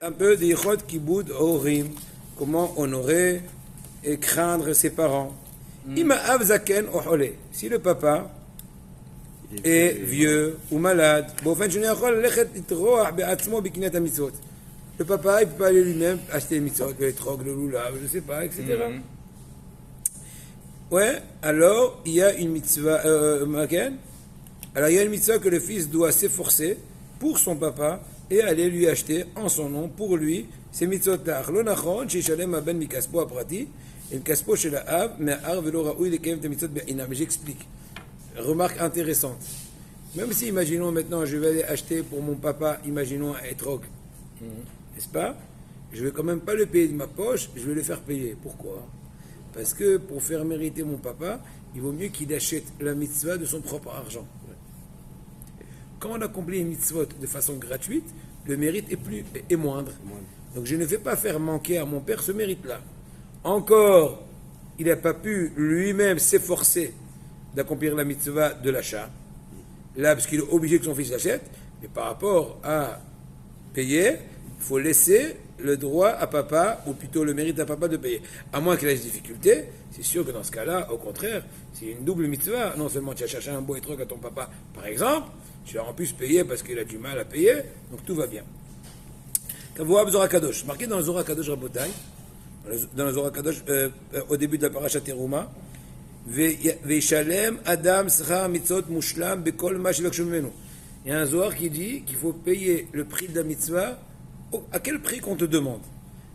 Un peu d'Ichot Kibud Orim, comment honorer et craindre ses parents. Ima Av Zaken Ohole. Si le papa est vieux ou malade, le papa il peut pas aller lui-même acheter les mitzvot, le trog, le lulav, je sais pas, etc. Ouais, alors il y a une mitzvah, alors il y a une mitzvah que le fils doit s'efforcer pour son papa et aller lui acheter en son nom pour lui ces mitzvot là. Lo nachon sheishalem haben mikaspo aprati et mikaspo shel haav me'ar velo raoui lekayem et mitzvot be'inam. J'explique. Remarque intéressante. Même si imaginons maintenant je vais aller acheter pour mon papa, imaginons un etrog, n'est-ce pas? Je vais quand même pas le payer de ma poche, je vais le faire payer. Pourquoi? Parce que pour faire mériter mon papa, il vaut mieux qu'il achète la mitzvah de son propre argent. Quand on accomplit une mitzvot de façon gratuite, le mérite est moindre. Donc je ne vais pas faire manquer à mon père ce mérite-là. Encore, il n'a pas pu lui-même s'efforcer d'accomplir la mitzvah de l'achat. Là, parce qu'il est obligé que son fils l'achète, mais par rapport à payer, il faut laisser le droit à papa, ou plutôt le mérite à papa de payer. À moins qu'il ait des difficultés, c'est sûr que dans ce cas-là, au contraire, c'est une double mitzvah. Non seulement tu as cherché un beau étrog à ton papa, par exemple, tu as en plus payé parce qu'il a du mal à payer, donc tout va bien. Kavouab Zohar Kadosh, marqué dans le Zohar Kadosh Rabotai, dans le Zohar Kadosh, au début de la parasha Teruma, Veishalem Adam Sra Mitzot Mushlam Bekol Ma Shivakshum Menu. Il y a un Zohar qui dit qu'il faut payer le prix de la mitzvah à quel prix qu'on te demande.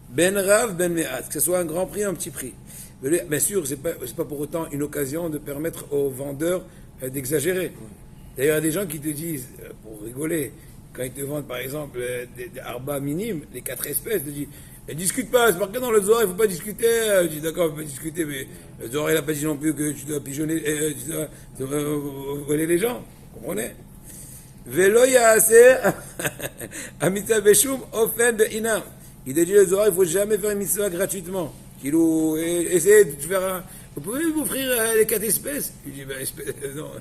Ben Rav, Ben Me'at, que ce soit un grand prix ou un petit prix. Bien sûr, c'est pas pour autant une occasion de permettre aux vendeurs d'exagérer. D'ailleurs, il y a des gens qui te disent, pour rigoler, quand ils te vendent par exemple des arbas minimes, les 4 espèces, ils te disent, discute pas, c'est marqué dans le Zohar, il ne faut pas discuter. Je dis d'accord, il ne faut pas discuter, mais le Zohar, il n'a pas dit non plus que tu dois pigeonner, tu dois voler les gens. Vous comprenez? Velo yaase amita beshum ofen de inam. Il te dit le Zohar, il ne faut jamais faire une mitzvah gratuitement. Essayez de faire un. Vous pouvez m'offrir les 4 espèces? Je dis, ben, espèces, non.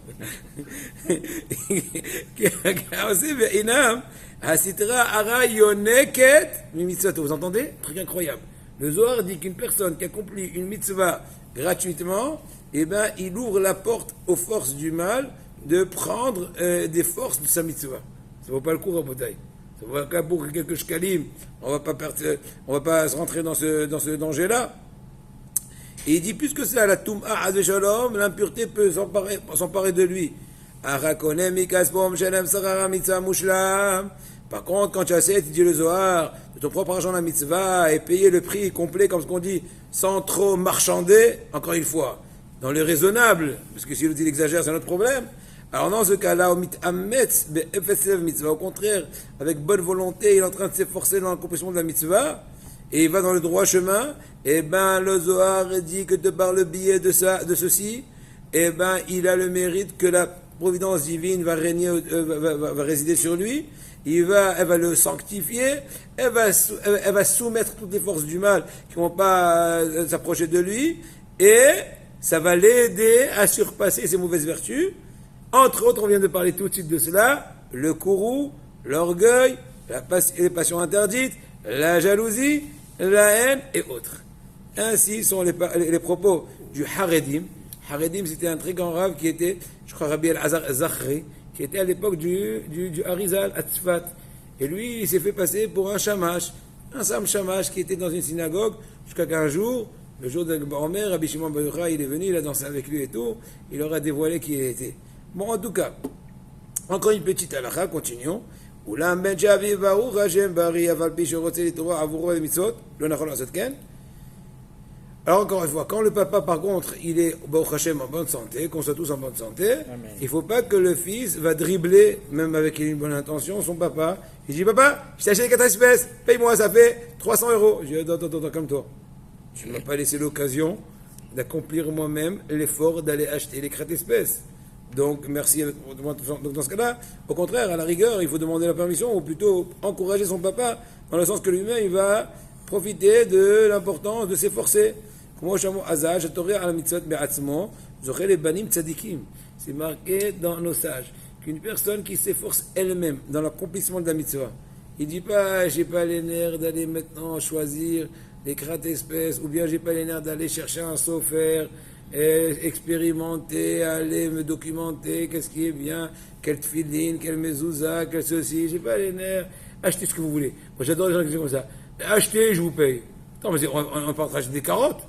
Vous entendez? Truc incroyable. Le Zohar dit qu'une personne qui accomplit une mitzvah gratuitement, eh ben, il ouvre la porte aux forces du mal de prendre des forces de sa mitzvah. Ça ne vaut pas le coup, Rabotai. Ça vaut pas pour quelques shkalim. On va pas se rentrer dans ce danger-là. Et il dit plus que ça, la Tum'a Azve Shalom, l'impureté peut s'emparer de lui. Par contre, quand tu achètes, il dit le Zohar, de ton propre argent la mitzvah, et payer le prix complet, comme ce qu'on dit, sans trop marchander, encore une fois, dans le raisonnable, parce que si l'autre il exagère, c'est notre problème. Alors dans ce cas-là, au contraire, avec bonne volonté, il est en train de s'efforcer dans l'accomplissement de la mitzvah, et il va dans le droit chemin, et ben le Zohar dit que de par le biais de ceci, et ben il a le mérite que la providence divine va résider sur lui, elle va le sanctifier, elle va soumettre toutes les forces du mal qui ne vont pas s'approcher de lui, et ça va l'aider à surpasser ses mauvaises vertus. Entre autres, on vient de parler tout de suite de cela, le courroux, l'orgueil, les passions interdites, la jalousie, la haine et autres. Ainsi sont les propos du Haredim. Haredim, c'était un très grand rave qui était, je crois, Rabbi El-Azar Zakhri, qui était à l'époque du Harizal à Tzfat. Et lui, il s'est fait passer pour un shamash, un Sam Shamash qui était dans une synagogue, jusqu'à qu'un jour, le jour de Omer, Rabbi Shimon Bar Yochai, il est venu, il a dansé avec lui et tout, il leur a dévoilé qui il était. Bon, en tout cas, encore une petite halakha, continuons. Alors encore une fois, quand le papa par contre il est Baruch Hashem en bonne santé, qu'on soit tous en bonne santé, amen. Il ne faut pas que le fils va dribbler, même avec une bonne intention, son papa. Il dit papa, je t'ai acheté les 4 espèces, paye-moi, ça fait 300 euros. Je dis attends, calme-toi. Tu ne m'as pas laissé l'occasion d'accomplir moi-même l'effort d'aller acheter les 4 espèces. Donc, merci. Donc, dans ce cas-là, au contraire, à la rigueur, il faut demander la permission ou plutôt encourager son papa dans le sens que lui-même, il va profiter de l'importance de s'efforcer. C'est marqué dans nos sages qu'une personne qui s'efforce elle-même dans l'accomplissement de la mitzvah, Il dit pas, j'ai pas les nerfs d'aller maintenant choisir les crêtes espèces, ou bien j'ai pas les nerfs d'aller chercher un software, expérimenter, aller me documenter, qu'est-ce qui est bien, quelle tfiline, quelle mezouza, quel ceci, j'ai pas les nerfs. Achetez ce que vous voulez. Moi j'adore les gens qui disent comme ça. Achetez, je vous paye. Attends, mais on peut acheter des carottes.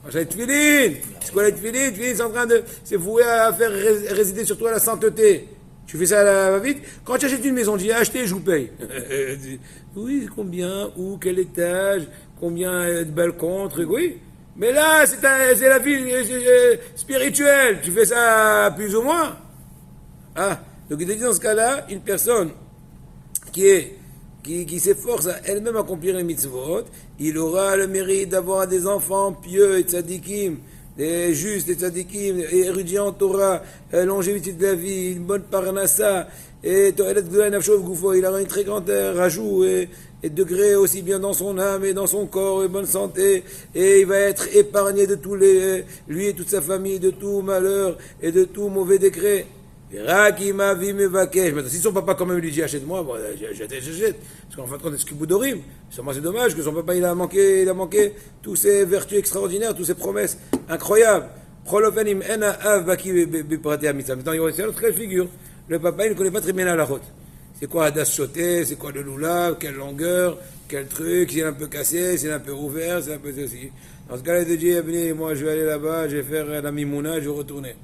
Achète tfiline. C'est quoi les tfiline? Tfiline, c'est en train de c'est voué à faire résider sur toi la sainteté. Tu fais ça à la vite. Quand tu achètes une maison, tu dis achetez, je vous paye. Oui, combien, où, quel étage, combien de balcons, truc, oui. Mais là, c'est la vie spirituelle. Tu fais ça plus ou moins. Ah, donc il te dit dans ce cas-là, une personne qui s'efforce à elle-même accomplir les mitzvot, il aura le mérite d'avoir des enfants pieux et tzadikim, des justes et tzadikim, et érudits en Torah, longévité de la vie, une bonne parnassa, et il aura une très grande rajout et degré aussi bien dans son âme et dans son corps et bonne santé, et il va être épargné de tous lui et toute sa famille, de tout malheur et de tout mauvais décret. Maintenant, si son papa quand même lui dit achète-moi, bon, j'achète. Parce qu'en fin de compte, c'est ce qu'il boudorim. C'est dommage que son papa il a manqué tous ses vertus extraordinaires, toutes ses promesses incroyables. Maintenant, il y a aussi une autre cas de figure. Le papa il ne connaît pas très bien la route. C'est quoi Hadas Choté, c'est quoi le lulav, quelle longueur, quel truc, s'il est un peu cassé, s'il est un peu ouvert, c'est un peu ceci. Dans ce cas-là, il te dit, venez, moi je vais aller là-bas, je vais faire la mimouna, je vais retourner.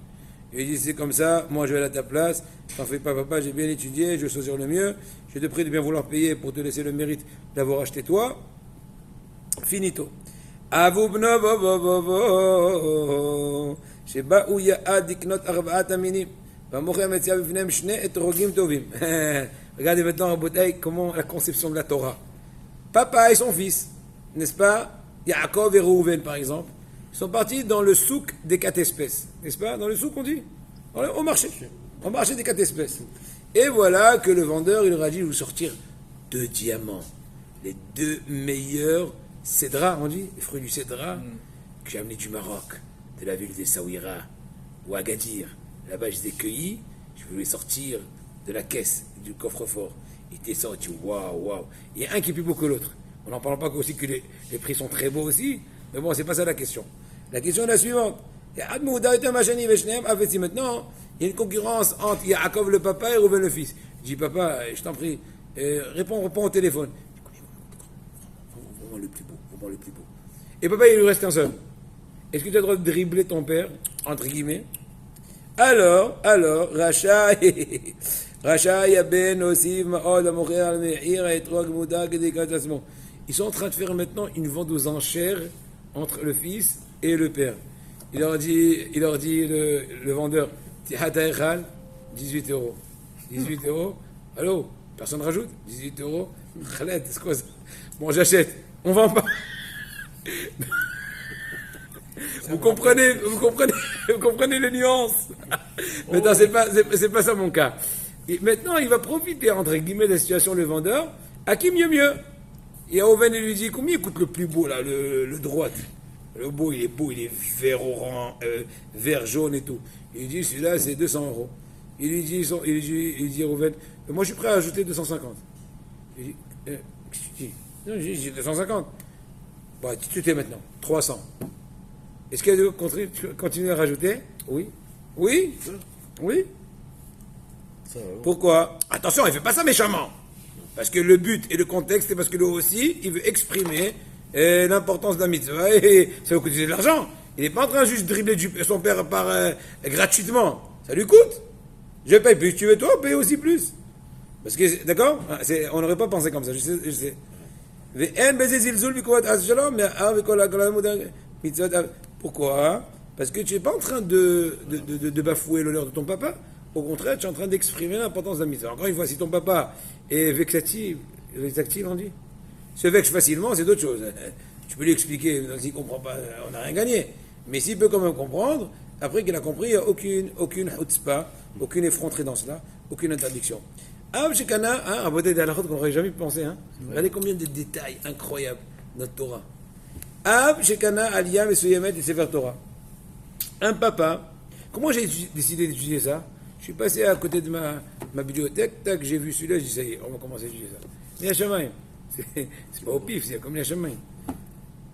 Il dit, c'est comme ça, moi je vais aller à ta place, t'en fais pas papa, j'ai bien étudié, je vais choisir le mieux, je te prie de bien vouloir payer pour te laisser le mérite d'avoir acheté toi. Finito. Avubno vovovovo, sheba ou ya'ad diknot arba'at aminim, v'mocher metzia b'fneim shne etrogim tovim. Regardez maintenant, Rabotai, comment la conception de la Torah. Papa et son fils, n'est-ce pas? Yaakov et Reuven, par exemple. Ils sont partis dans le souk des 4 espèces. N'est-ce pas? Dans le souk, on dit? Au marché. Au marché des 4 espèces. Et voilà que le vendeur, il leur a dit de vous sortir 2 diamants. Les 2 meilleurs cédras, on dit? Les fruits du cédra que j'ai amenés du Maroc, de la ville d'Essaouira, ou Agadir. Là-bas, je les ai cueillis. Je voulais sortir de la caisse, du coffre-fort. Il était sorti, waouh. Il y a un qui est plus beau que l'autre. On n'en parle pas aussi que les prix sont très beaux aussi. Mais bon, c'est pas ça la question. La question est la suivante. Maintenant, il y a une concurrence entre Yaakov le papa et Reuven le fils. Je dis, papa, je t'en prie, réponds au téléphone. Vraiment le plus beau. Et papa, il lui reste un seul. Est-ce que tu as le droit de dribbler ton père, entre guillemets? Alors, Racha Yaben aussi, Maod, Amocher, Al-Me'ir, Etrog, Mouda, Gedekatasmo. Ils sont en train de faire maintenant une vente aux enchères entre le fils et le père. Il leur dit le vendeur, 18 euros. 18 euros. Allô? Personne ne rajoute? 18 euros. Khaled, c'est quoi ça? Bon, j'achète. On vend pas. Vous comprenez les nuances. Maintenant, c'est pas ça mon cas. Et maintenant, il va profiter, entre guillemets, de la situation, le vendeur. À qui mieux? Et Reuven, il lui dit, combien coûte le plus beau, là, le droit? Le beau, il est vert orange, vert jaune et tout. Il dit, celui-là, c'est 200 euros. Il dit Reuven, moi, je suis prêt à ajouter 250. Il dit, qu'est-ce que tu dis? Non, j'ai dit 250. Bon, tu t'es maintenant, 300. Est-ce qu'il y a de continuer à rajouter? Oui. Pourquoi? Attention, il ne fait pas ça méchamment. Parce que le but et le contexte, c'est parce que lui aussi, il veut exprimer l'importance d'un mitzvah et ça va coûter de l'argent. Il n'est pas en train de juste dribbler son père gratuitement. Ça lui coûte. Je paye plus. Tu veux toi, paye aussi plus. Parce que, d'accord? On n'aurait pas pensé comme ça, je sais. Pourquoi? Parce que tu n'es pas en train de bafouer l'honneur de ton papa. Au contraire, tu es en train d'exprimer l'importance d'un mitzvah. Encore une fois, si ton papa est vexatif, on dit, se vexe facilement, c'est d'autres choses. Tu peux lui expliquer, s'il ne comprend pas, on n'a rien gagné. Mais s'il peut quand même comprendre, après qu'il a compris, il n'y a aucune chutzpah, aucune effronterie dans cela, aucune interdiction. Av Shekana, un beauté d'Alachot qu'on n'aurait jamais pensé. Regardez combien de détails incroyables dans notre Torah. Av Shekana Aliyah Mesuyemet et Sefer Torah. Un papa, comment j'ai décidé d'étudier ça? Je suis passé à côté de ma bibliothèque, tac, j'ai vu celui-là, je dis, ça y est, on va commencer à étudier ça. Il y a chemin. C'est pas au pif, c'est comme il y a chemin.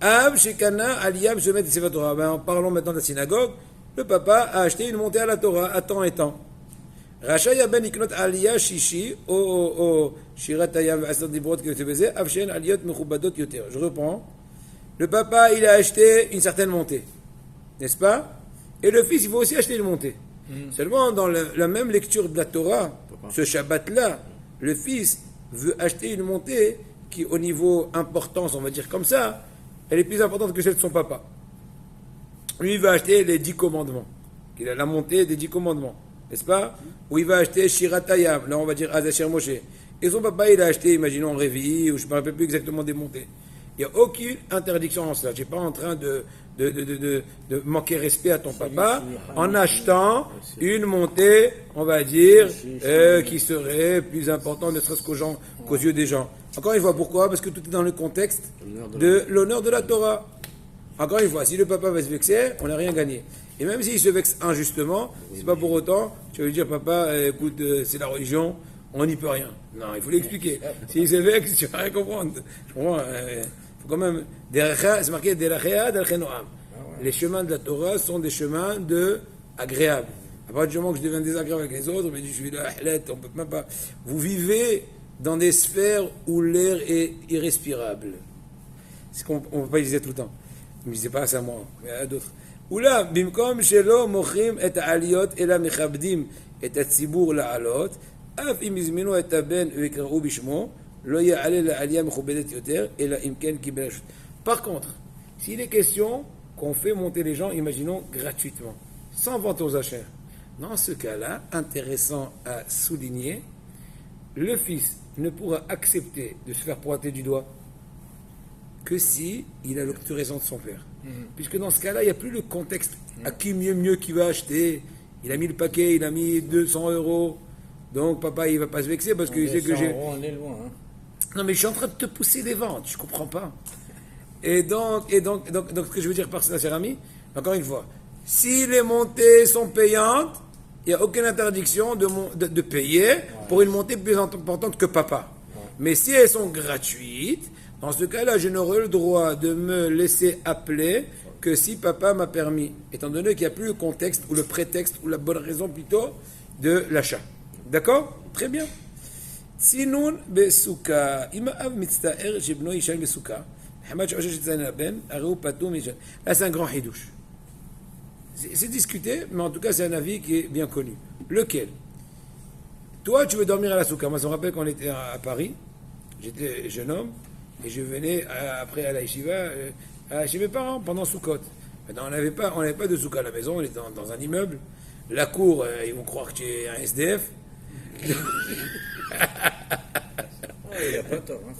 Ab, Shekana, Aliyam, se met de Sefer Torah. Ben, parlons maintenant de la synagogue. Le papa a acheté une montée à la Torah, à temps et temps. Rachaya ben iknot aliyah shishi, o shirat hayam asad dibrot que tu faisais, avshen aliyot mechubadot yoter. Je reprends. Le papa, il a acheté une certaine montée. N'est-ce pas? Et le fils, il faut aussi acheter une montée. Seulement, dans la même lecture de la Torah, ce Shabbat-là, le fils veut acheter une montée qui, au niveau importance, on va dire comme ça, elle est plus importante que celle de son papa. Lui, il va acheter les 10 commandements. Il a la montée des 10 commandements, n'est-ce pas? Ou il va acheter Shiratayam, là on va dire Azasher Moshe. Et son papa, il a acheté, imaginons, Révi, ou je ne me rappelle plus exactement des montées. Il n'y a aucune interdiction en cela. Je n'ai pas en train de manquer respect à ton papa en achetant une montée, on va dire, qui serait plus importante, ne serait-ce qu'aux yeux des gens. Encore une fois, pourquoi? Parce que tout est dans le contexte de l'honneur de la Torah. Encore une fois, si le papa va se vexer, on n'a rien gagné. Et même s'il se vexe injustement, c'est pas pour autant, tu vas lui dire, papa, écoute, c'est la religion, on n'y peut rien. Non, il faut l'expliquer. S'il se vexe, tu vas rien comprendre. Je comprends, faut quand même, c'est marqué, les chemins de la Torah sont des chemins agréables. À partir du moment que je deviens désagréable avec les autres, je suis là, on peut même pas. Vous vivez dans des sphères où l'air est irrespirable. C'est qu'on ne peut pas utiliser tout le temps. Mais c'est pas ça moi, mais à d'autres. Oula, bimkom shelo mochim et aliyot ela mechabdim et tzibur la'alot, af im izminu et ben vekra'u bishmo, lo ya'ale la'aliyah mechubedet yoter, ela imken kibel hashut. Par contre, s'il est question qu'on fait monter les gens, imaginons gratuitement, sans vente aux achats, dans ce cas-là, intéressant à souligner, le fils ne pourra accepter de se faire pointer du doigt que si il a l'autorisation de son père. Puisque dans ce cas-là, il n'y a plus le contexte. À qui mieux qui va acheter? Il a mis le paquet, il a mis 200 €. Donc papa, il ne va pas se vexer parce qu'il sait que j'ai... On est loin. Hein. Non, mais je suis en train de te pousser les ventes, je ne comprends pas. Et donc, ce que je veux dire par ça, cher ami, encore une fois, si les montées sont payantes, il n'y a aucune interdiction de payer pour une montée plus importante que papa. Mais si elles sont gratuites, dans ce cas-là, je n'aurai le droit de me laisser appeler que si papa m'a permis, étant donné qu'il n'y a plus le contexte ou le prétexte ou la bonne raison plutôt de l'achat. D'accord? Très bien. Sinun besuka, ima av mitzta'er shebno yishal besuka, Hamad shoshesh tzana ben, areu patou mishan. Là, c'est un grand hidouche. C'est discuté, mais en tout cas, c'est un avis qui est bien connu. Lequel? Toi, tu veux dormir à la souka. Moi, je me rappelle qu'on était à Paris, j'étais jeune homme, et je venais après à la yeshiva chez mes parents pendant Soukot. Maintenant, on n'avait pas de souka à la maison, on était dans un immeuble. La cour, ils vont croire que tu es un SDF. Il n'a pas tort. Hein.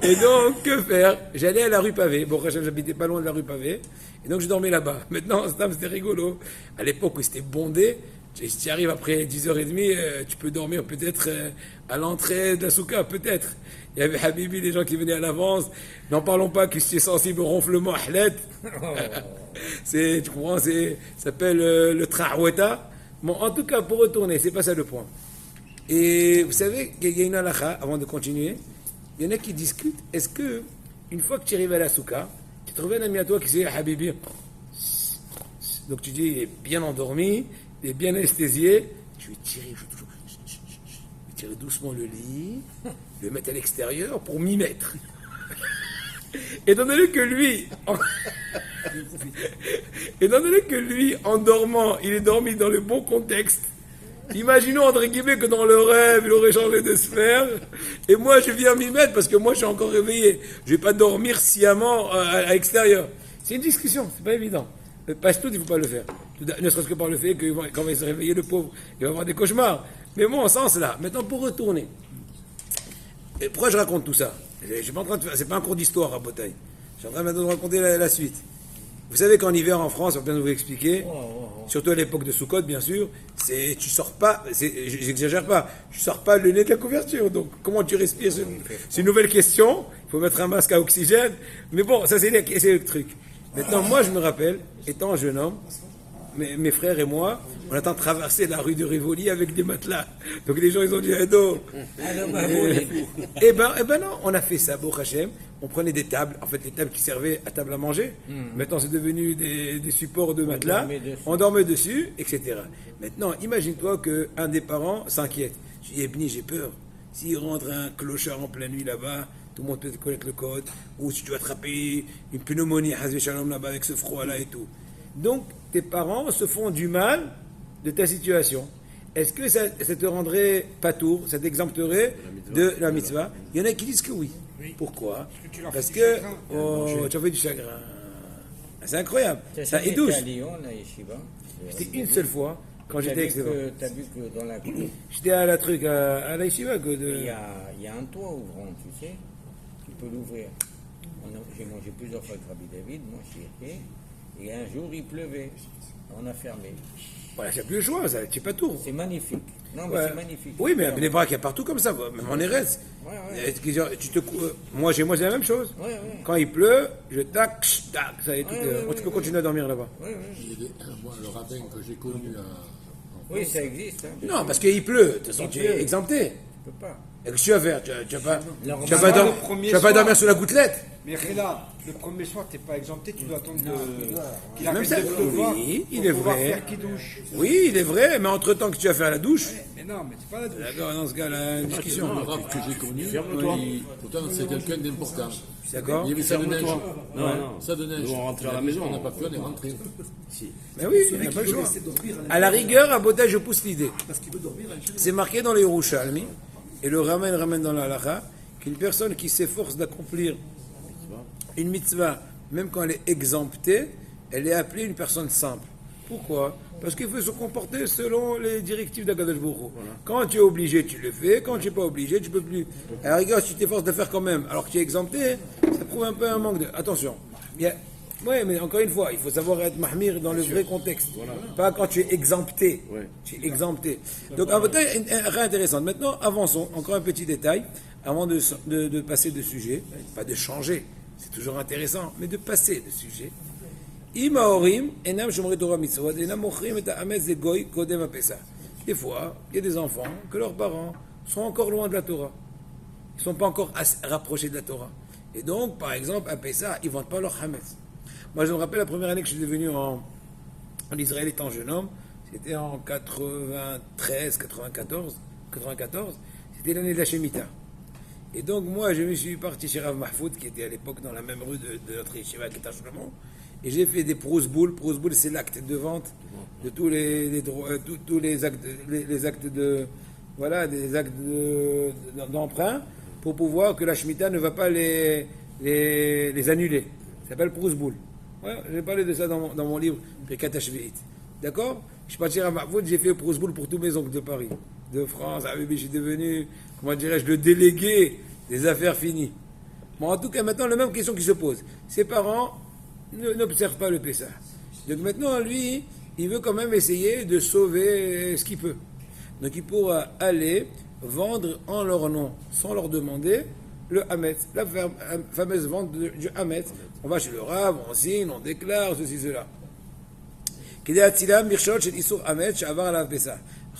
Et donc, que faire? J'allais à la rue Pavée. Bon, j'habitais pas loin de la rue Pavée. Et donc, je dormais là-bas. Maintenant, c'était rigolo. À l'époque où c'était bondé, si tu arrives après 10h30, tu peux dormir peut-être à l'entrée de la souka, peut-être. Il y avait Habibi, des gens qui venaient à l'avance. N'en parlons pas que tu es sensible au ronflement ahlet. Tu comprends, ça s'appelle le trahoueta. Bon, en tout cas, pour retourner, c'est pas ça le point. Et vous savez qu'il y a une halakha, avant de continuer, il y en a qui discutent, est-ce que, une fois que tu arrives à la souka, tu trouves un ami à toi qui se dit, Habibi, donc tu dis, il est bien endormi, il est bien anesthésié, je vais tirer doucement le lit, le mettre à l'extérieur pour m'y mettre. Étant donné que lui, en dormant, il est dormi dans le bon contexte, imaginons entre guillemets que dans le rêve, il aurait changé de sphère, et moi je viens m'y mettre parce que moi je suis encore réveillé. Je ne vais pas dormir sciemment à l'extérieur. C'est une discussion, c'est pas évident. Pas tout, il ne faut pas le faire. Ne serait-ce que par le fait que quand il va se réveiller, le pauvre, il va avoir des cauchemars. Mais bon, en sens là. Maintenant, pour retourner. Et pourquoi je raconte tout ça? Je suis pas en train de faire, c'est pas un cours d'histoire à Botaï. Je suis en train maintenant de raconter la suite. Vous savez qu'en hiver en France, on va bien vous expliquer, surtout à l'époque de Soukot, bien sûr, tu sors pas, j'exagère pas, tu sors pas le nez de la couverture. Donc, comment tu respires? C'est une nouvelle question. Il faut mettre un masque à oxygène. Mais bon, ça c'est le truc. Maintenant, moi, je me rappelle, étant un jeune homme, mes frères et moi, on attend de traverser la rue de Rivoli avec des matelas. Donc les gens, ils ont dit, Ado. Eh ben non, on a fait ça, Baruch Hashem. On prenait des tables, en fait, les tables qui servaient à table à manger. Maintenant, c'est devenu des supports de matelas. On dormait dessus, etc. Maintenant, imagine-toi qu'un des parents s'inquiète. Je dis, Ebni, j'ai peur. S'il rentre un clochard en pleine nuit là-bas, tout le monde peut connaître le code, ou si tu vas attraper une pneumonie, Hazvé Shalom là-bas avec ce froid-là et tout. Donc, tes parents se font du mal de ta situation. Est-ce que ça te rendrait patour, ça t'exempterait de la mitzvah? Il y en a qui disent que oui. Pourquoi? Parce que tu as fait du chagrin. C'est incroyable. Ça édouche. à Lyon, la yeshiva. C'était une seule fois quand j'étais avec T'as vu que dans la cour, j'étais à la truc, à la yeshiva. il y a un toit ouvrant, tu sais. Tu peux l'ouvrir. J'ai mangé plusieurs fois avec Rabbi David, moi j'y étais. Et un jour il pleuvait. On a fermé. Voilà, c'est plus le choix, ça, c'est pas tout. C'est magnifique. Non, mais Ouais. c'est magnifique. Oui, mais à Bnei Brak, il y a partout comme ça, même en Erez. Moi, chez moi, c'est la même chose. Ouais, ouais. Quand il pleut, je tac, tac, ça y est, tout, tu peux continuer à dormir là-bas. Moi, le rabbin que j'ai connu Oui, ça existe. Hein. Non, parce qu'il pleut, de toute façon, Il tu pleut. es exempté. Tu peux pas. Et qu'est-ce que tu vas faire? Tu vas Normalement, pas, le premier tu vas pas soir- dormir sous la gouttelette? Mais Réla, le premier soir, tu n'es pas exempté, tu dois attendre qu'il Même arrête ça, de pleuvoir. oui, il pour est pouvoir vrai. faire kidouche. Oui, il est vrai, mais entre-temps que tu vas faire la douche, Mais non, mais c'est pas la douche. d'accord, dans ce cas-là, une discussion. le rab que j'ai connu, pourtant c'est quelqu'un d'important. D'accord? Il y avait ça de neige. Non, Ça de neige. Nous, on rentrait à la maison. On n'a pas pu, on est rentré. Mais oui, il n'y a pas le choix. À la rigueur, à Bota, je pousse l'idée. C'est marqué dans les Yerushalmi, et le ramène dans la halakha, qu'une personne qui s'efforce d'accomplir une mitzvah, même quand elle est exemptée, elle est appelée une personne simple. Pourquoi? Parce qu'il faut se comporter selon les directives d'Akadosh Baruch Hu. Quand tu es obligé, tu le fais. Quand tu n'es pas obligé, tu ne peux plus. À la rigueur, si tu t'efforces de faire quand même, alors que tu es exempté, ça prouve un peu un manque de... Attention. Oui, mais encore une fois, il faut savoir être mahmir dans le vrai contexte. Pas quand tu es exempté. Ouais. Tu es exempté. Donc, en fait, rien intéressant. Maintenant, avançons. Encore un petit détail, avant de passer de sujet. Pas de changer, c'est toujours intéressant, mais de passer de sujet. Im haorim enam shomrei Torah mitzvot enam mochrim et haametz de goy kodem hapesach. Des fois, il y a des enfants que leurs parents sont encore loin de la Torah. Ils ne sont pas encore rapprochés de la Torah. Et donc, par exemple, à Pessah, ils ne vendent pas leur hametz. Moi, je me rappelle la première année que je suis devenu en Israël étant jeune homme, c'était en 93, 94, c'était l'année de la Shemitah. Et donc, moi, je me suis parti chez Rav Mahfoud, qui était à l'époque dans la même rue de notre yeshiva, qui est à Shlomo, et j'ai fait des prosboules. Prosboule, c'est l'acte de vente de tous les actes de voilà, des actes d'emprunt pour pouvoir que la Shemitah ne va pas les annuler. Ça s'appelle prosboule. Ouais, j'ai parlé de ça dans mon livre Birkat HaShvi'it. D'accord? Je suis parti à Mahfoud, j'ai fait prosboule pour tous mes oncles de Paris, de France. Je suis devenu, comment dirais-je, le délégué des affaires finies. Bon, en tout cas, maintenant, la même question qui se pose. Ses parents n'observent pas le Pessah. Donc maintenant, lui, il veut quand même essayer de sauver ce qu'il peut. Donc il pourra aller vendre en leur nom, sans leur demander, le Hametz, la fameuse vente du Hametz. On va chez le Rav, on signe, on déclare, ceci, cela. כדי להצילם מכשול של איסור חמץ שעבר עליו פסח.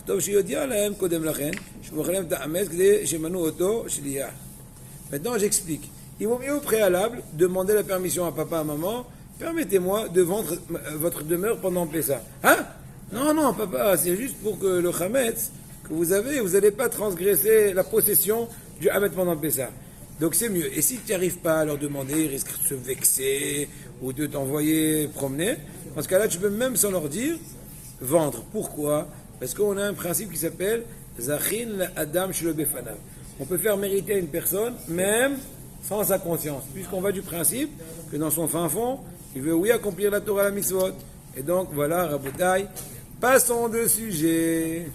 טוב שיודיע להם קודם לכן, שמוכר להם את החמץ כדי שימנו אותו שליח. Maintenant, j'explique. Il vaut mieux au préalable demander la permission à papa, à maman. Permettez-moi de vendre votre demeure pendant Pessah. Hein? Non, papa, c'est juste pour que le Hametz que vous avez, vous n'allez pas transgresser la possession du Hametz pendant Pessah. Donc c'est mieux. Et si tu n'arrives pas à leur demander, ils risquent de se vexer ou de t'envoyer promener. Dans ce cas-là, tu peux même sans leur dire vendre. Pourquoi? Parce qu'on a un principe qui s'appelle Zachin Adam Shelo Befanav. On peut faire mériter à une personne même sans sa conscience, puisqu'on va du principe que dans son fin fond, il veut oui accomplir la Torah, la mitzvot. Et donc voilà, Rabotai, passons de sujet.